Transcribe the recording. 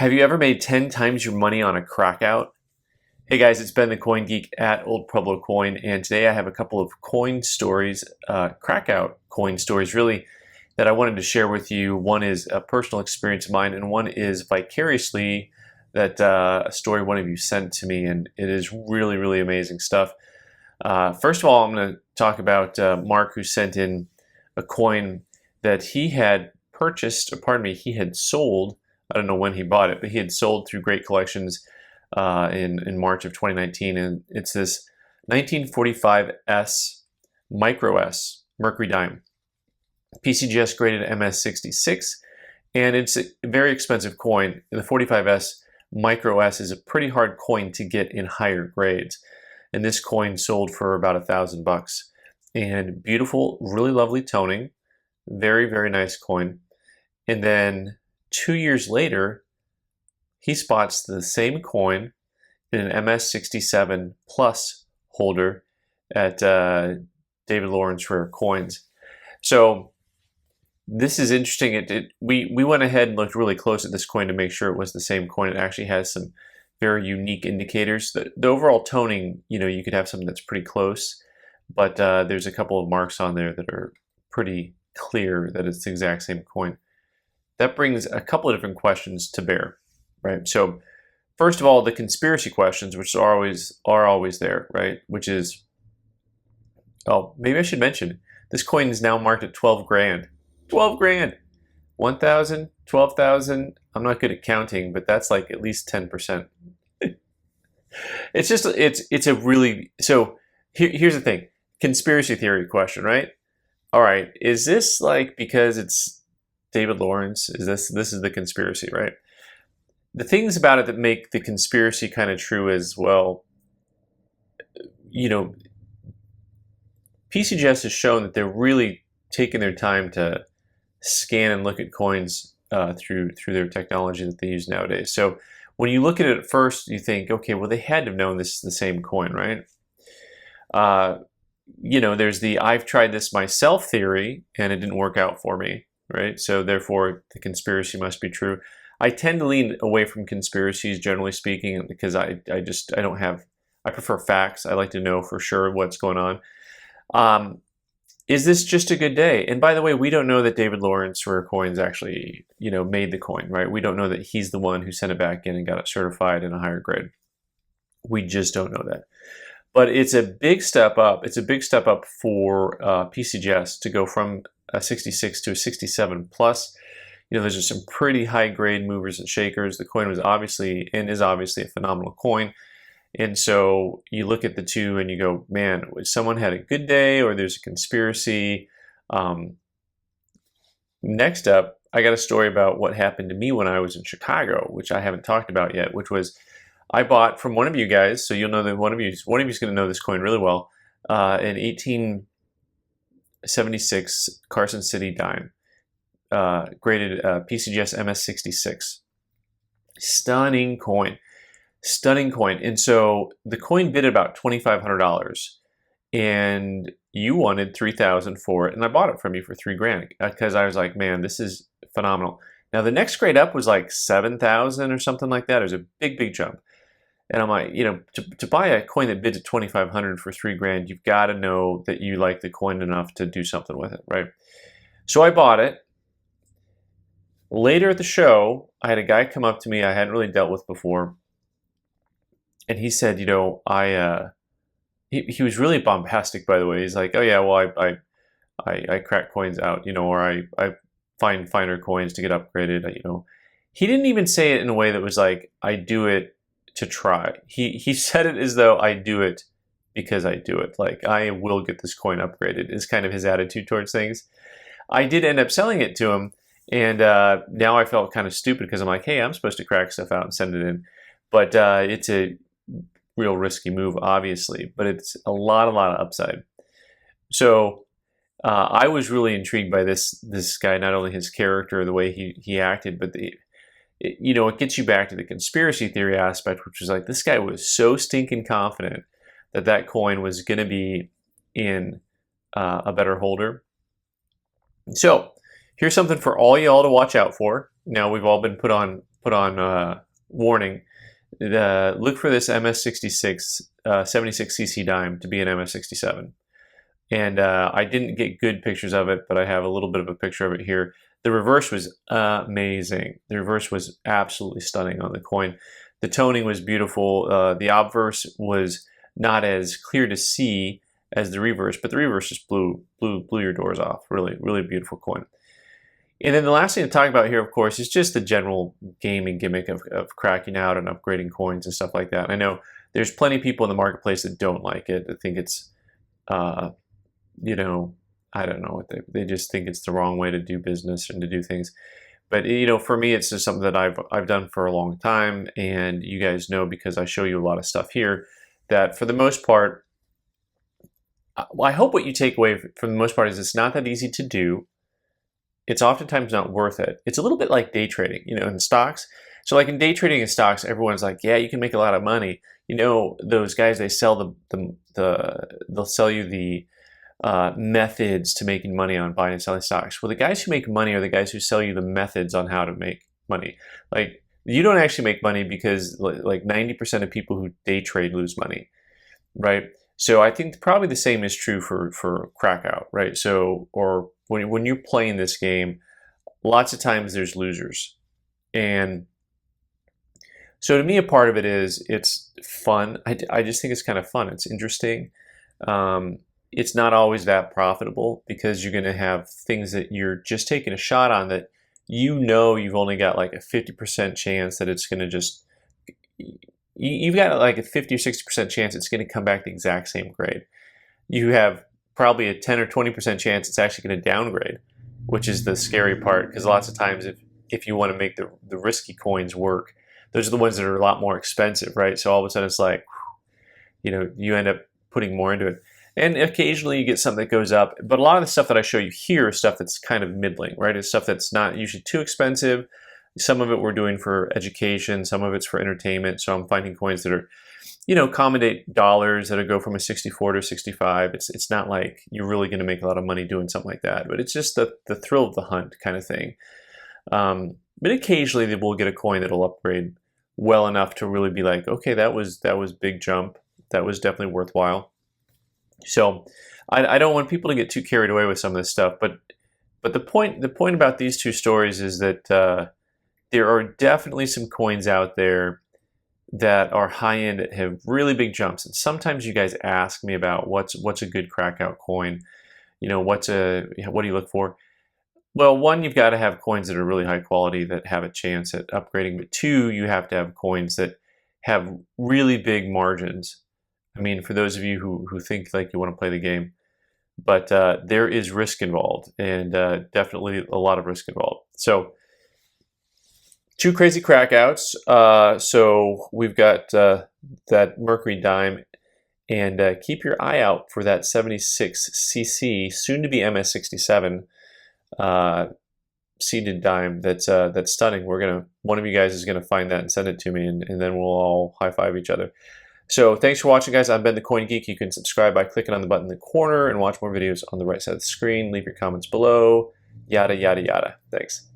Have you ever made 10 times your money on a crackout? Hey guys, it's Ben the Coin Geek at Old Pueblo Coin, and today I have a couple of coin stories, crackout coin stories really, that I wanted to share with you. One is a personal experience of mine, and one is vicariously that a story one of you sent to me, and it is really, really amazing stuff. First of all, I'm going to talk about Mark, who sent in a coin that he had purchased, or pardon me, he had sold. I don't know when he bought it, but he had sold through Great Collections in March of 2019, and it's this 1945S Micro S Mercury Dime, PCGS graded MS66, and it's a very expensive coin. The 45S Micro S is a pretty hard coin to get in higher grades, and this coin sold for about $1,000. And beautiful, really lovely toning, very, very nice coin. And then 2 years later, he spots the same coin in an MS67 Plus holder at David Lawrence Rare Coins. So this is interesting. We went ahead and looked really close at this coin to make sure it was the same coin. It actually has some very unique indicators. The overall toning, you could have something that's pretty close, but there's a couple of marks on there that are pretty clear that it's the exact same coin. That brings a couple of different questions to bear, right? So first of all, the conspiracy questions, which are always there, right? Which is, oh, maybe I should mention, this coin is now marked at 12 grand. 12 grand! 1,000, 12,000, I'm not good at counting, but that's like at least 10%. It's a really, so here's the thing, conspiracy theory question, right? All right, is this like because it's David Lawrence? This is the conspiracy, right? The things about it that make the conspiracy kind of true as well, PCGS has shown that they're really taking their time to scan and look at coins through their technology that they use nowadays. So when you look at it at first, you think, okay, well, they had to have known this is the same coin, right? There's the I've tried this myself theory and it didn't work out for me, right? So therefore, the conspiracy must be true. I tend to lean away from conspiracies, generally speaking, because I prefer facts. I like to know for sure what's going on. Is this just a good day? And by the way, we don't know that David Lawrence Rare Coins actually, made the coin, right? We don't know that he's the one who sent it back in and got it certified in a higher grade. We just don't know that. But it's a big step up. It's a big step up for PCGS to go from a 66 to a 67 plus. There's just some pretty high grade movers and shakers. The coin was obviously and is obviously a phenomenal coin. And so you look at the two and you go, man, someone had a good day or there's a conspiracy. Next up, I got a story about what happened to me when I was in Chicago, which I haven't talked about yet, which was I bought from one of you guys, so you'll know that one of you is going to know this coin really well, an 1876 Carson City dime, graded PCGS MS66. Stunning coin. Stunning coin. And so the coin bid about $2,500 and you wanted $3,000 for it. And I bought it from you for $3 grand because I was like, man, this is phenomenal. Now the next grade up was like 7,000 or something like that. It was a big, big jump. And I'm like, to buy a coin that bids at $2,500 for $3 grand, you've got to know that you like the coin enough to do something with it, right? So I bought it. Later at the show, I had a guy come up to me I hadn't really dealt with before. And he said, he was really bombastic, by the way. He's like, oh yeah, well, I crack coins out, or I find finer coins to get upgraded, He didn't even say it in a way that was like, I do it to try. He said it as though I do it because I do it. Like, I will get this coin upgraded is kind of his attitude towards things. I did end up selling it to him. And now I felt kind of stupid because I'm like, hey, I'm supposed to crack stuff out and send it in. But it's a real risky move, obviously, but it's a lot of upside. So I was really intrigued by this guy, not only his character, the way he acted, but it gets you back to the conspiracy theory aspect, which was like, this guy was so stinking confident that coin was going to be in a better holder. So here's something for all y'all to watch out for. Now, we've all been put on put on warning. Look for this MS66 76cc dime to be an MS67. And I didn't get good pictures of it, but I have a little bit of a picture of it here. The reverse was amazing. The reverse was absolutely stunning on the coin. The toning was beautiful. The obverse was not as clear to see as the reverse, but the reverse just blew your doors off. Really, really beautiful coin. And then the last thing to talk about here, of course, is just the general gaming gimmick of cracking out and upgrading coins and stuff like that. I know there's plenty of people in the marketplace that don't like it. I think it's, you know, I don't know, they just think it's the wrong way to do business and to do things. But you know, for me, it's just something that I've done for a long time, and you guys know because I show you a lot of stuff here that for the most part, I hope what you take away for the most part is it's not that easy to do. It's oftentimes not worth it. It's a little bit like day trading, you know, in stocks. So like in day trading in stocks, everyone's like, yeah, you can make a lot of money. You know, those guys, they sell they'll sell you the methods to making money on buying and selling stocks. Well, the guys who make money are the guys who sell you the methods on how to make money. Like, you don't actually make money because like 90% of people who day trade lose money, right? So I think probably the same is true for Crackout, right? So, or when you're playing this game, lots of times there's losers. And so to me, a part of it is it's fun. I just think it's kind of fun. It's interesting. It's not always that profitable because you're going to have things that you're just taking a shot on that you know you've only got like a 50% chance that it's going to just, you've got like a 50 or 60% chance it's going to come back the exact same grade. You have probably a 10 or 20% chance it's actually going to downgrade, which is the scary part, because lots of times if you want to make the risky coins work, those are the ones that are a lot more expensive, right? So all of a sudden it's like, you know, you end up putting more into it. And occasionally you get something that goes up, but a lot of the stuff that I show you here is stuff that's kind of middling, right? It's stuff that's not usually too expensive. Some of it we're doing for education, some of it's for entertainment. So I'm finding coins that are, you know, accommodate dollars that'll go from a 64 to 65. It's not like you're really going to make a lot of money doing something like that, but it's just the thrill of the hunt kind of thing. But occasionally they will get a coin that'll upgrade well enough to really be like, okay, that was big jump. That was definitely worthwhile. So I don't want people to get too carried away with some of this stuff, but the point about these two stories is that there are definitely some coins out there that are high end that have really big jumps. And sometimes you guys ask me about what's a good Crackout coin. You know, what do you look for? Well, one, you've got to have coins that are really high quality that have a chance at upgrading, but two, you have to have coins that have really big margins. I mean, for those of you who think like you want to play the game, but there is risk involved, and definitely a lot of risk involved. So, two crazy crackouts. So we've got that Mercury dime, and keep your eye out for that 76cc, soon to be MS67 seeded dime. That's stunning. One of you guys is gonna find that and send it to me, and then we'll all high five each other. So thanks for watching, guys. I've been the Coin Geek. You can subscribe by clicking on the button in the corner and watch more videos on the right side of the screen. Leave your comments below. Yada, yada, yada. Thanks.